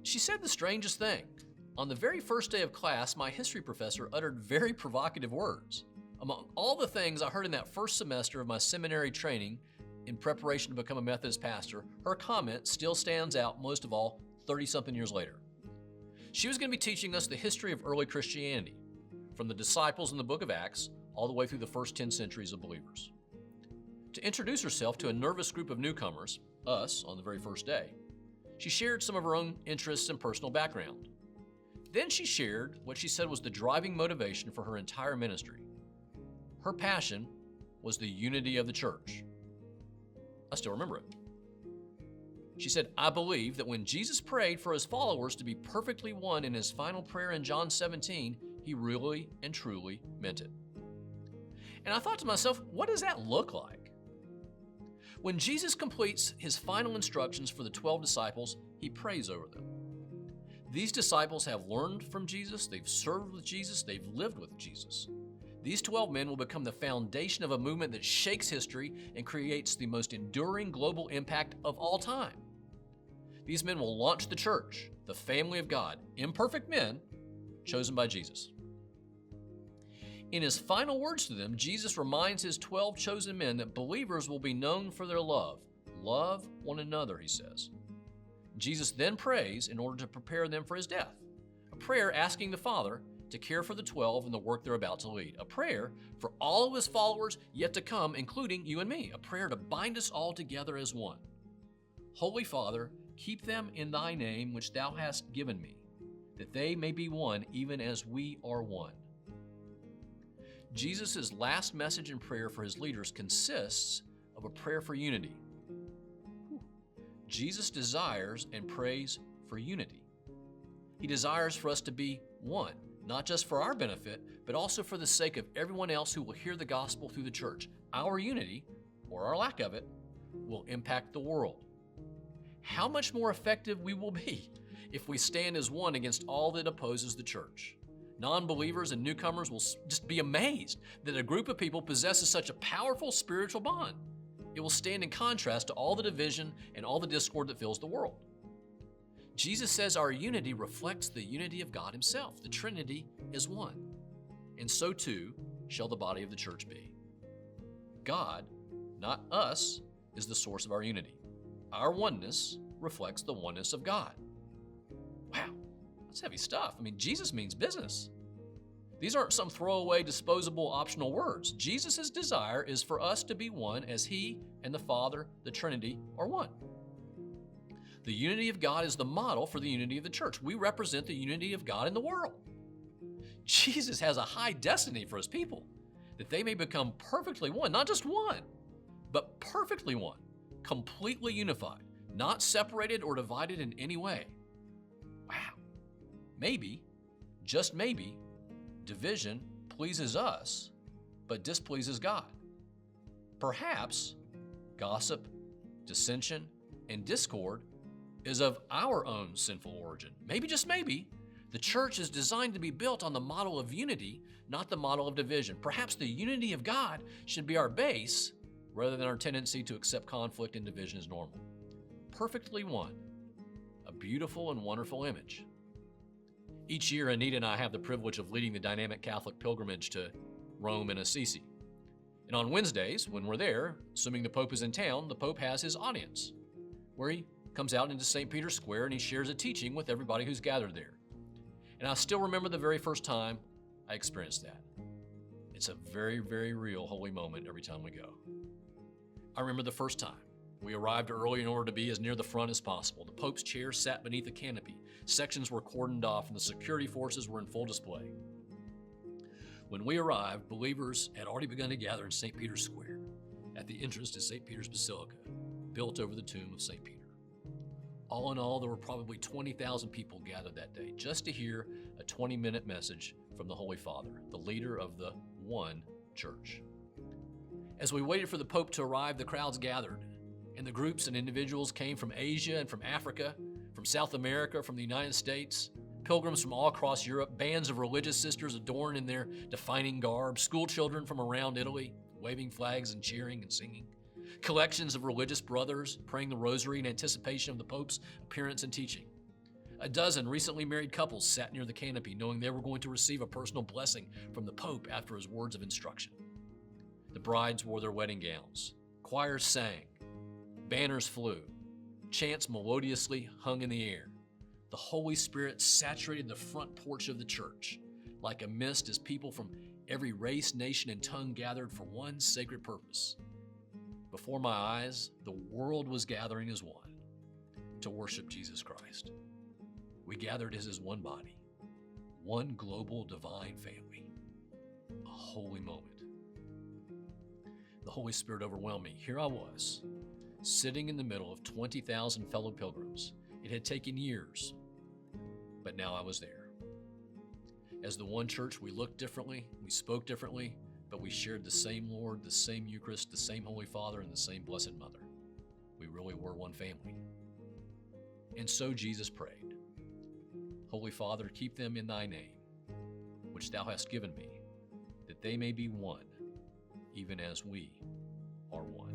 She said the strangest thing. On the very first day of class, my history professor uttered very provocative words. Among all the things I heard in that first semester of my seminary training in preparation to become a Methodist pastor, her comment still stands out most of all 30-something years later. She was going to be teaching us the history of early Christianity, from the disciples in the book of Acts all the way through the first 10 centuries of believers. To introduce herself to a nervous group of newcomers, us, on the very first day, she shared some of her own interests and personal background. Then she shared what she said was the driving motivation for her entire ministry. Her passion was the unity of the church. I still remember it. She said, "I believe that when Jesus prayed for his followers to be perfectly one in his final prayer in John 17, he really and truly meant it." And I thought to myself, what does that look like? When Jesus completes his final instructions for the 12 disciples, he prays over them. These disciples have learned from Jesus, they've served with Jesus, they've lived with Jesus. These 12 men will become the foundation of a movement that shakes history and creates the most enduring global impact of all time. These men will launch the church, the family of God, imperfect men chosen by Jesus. In his final words to them, Jesus reminds his 12 chosen men that believers will be known for their love. Love one another, he says. Jesus then prays in order to prepare them for his death, a prayer asking the Father to care for the 12 and the work they're about to lead, a prayer for all of his followers yet to come, including you and me, a prayer to bind us all together as one. Holy Father, keep them in thy name which thou hast given me, that they may be one even as we are one. Jesus' last message and prayer for his leaders consists of a prayer for unity. Jesus desires and prays for unity. He desires for us to be one, not just for our benefit, but also for the sake of everyone else who will hear the gospel through the church. Our unity, or our lack of it, will impact the world. How much more effective we will be if we stand as one against all that opposes the church. Non-believers and newcomers will just be amazed that a group of people possesses such a powerful spiritual bond. It will stand in contrast to all the division and all the discord that fills the world. Jesus says our unity reflects the unity of God himself. The Trinity is one. And so too shall the body of the church be. God, not us, is the source of our unity. Our oneness reflects the oneness of God. Wow, that's heavy stuff. I mean, Jesus means business. These aren't some throwaway, disposable, optional words. Jesus' desire is for us to be one as he and the Father, the Trinity, are one. The unity of God is the model for the unity of the church. We represent the unity of God in the world. Jesus has a high destiny for his people, that they may become perfectly one, not just one, but perfectly one, completely unified, not separated or divided in any way. Wow. Maybe, just maybe, division pleases us, but displeases God. Perhaps gossip, dissension, and discord is of our own sinful origin. Maybe, just maybe, the church is designed to be built on the model of unity, not the model of division. Perhaps the unity of God should be our base rather than our tendency to accept conflict and division as normal. Perfectly one, a beautiful and wonderful image. Each year, Anita and I have the privilege of leading the dynamic Catholic pilgrimage to Rome and Assisi. And on Wednesdays, when we're there, assuming the Pope is in town, the Pope has his audience, where he comes out into St. Peter's Square and he shares a teaching with everybody who's gathered there. And I still remember the very first time I experienced that. It's a very, very real holy moment every time we go. I remember the first time. We arrived early in order to be as near the front as possible. The Pope's chair sat beneath a canopy. Sections were cordoned off and the security forces were in full display. When we arrived, believers had already begun to gather in St. Peter's Square at the entrance to St. Peter's Basilica, built over the tomb of St. Peter. All in all, there were probably 20,000 people gathered that day just to hear a 20-minute message from the Holy Father, the leader of the one church. As we waited for the Pope to arrive, the crowds gathered, and the groups and individuals came from Asia and from Africa, from South America, from the United States, pilgrims from all across Europe, bands of religious sisters adorned in their defining garb, school children from around Italy, waving flags and cheering and singing, collections of religious brothers praying the rosary in anticipation of the Pope's appearance and teaching, A dozen recently married couples sat near the canopy, knowing they were going to receive a personal blessing from the Pope after his words of instruction. The brides wore their wedding gowns. Choirs sang. Banners flew. Chants melodiously hung in the air. The Holy Spirit saturated the front porch of the church like a mist as people from every race, nation, and tongue gathered for one sacred purpose. Before my eyes, the world was gathering as one to worship Jesus Christ. We gathered as his one body, one global divine family, a holy moment. The Holy Spirit overwhelmed me. Here I was, sitting in the middle of 20,000 fellow pilgrims. It had taken years, but now I was there. As the one church, we looked differently, we spoke differently, but we shared the same Lord, the same Eucharist, the same Holy Father, and the same Blessed Mother. We really were one family. And so Jesus prayed, Holy Father, keep them in thy name, which thou hast given me, that they may be one, even as we are one.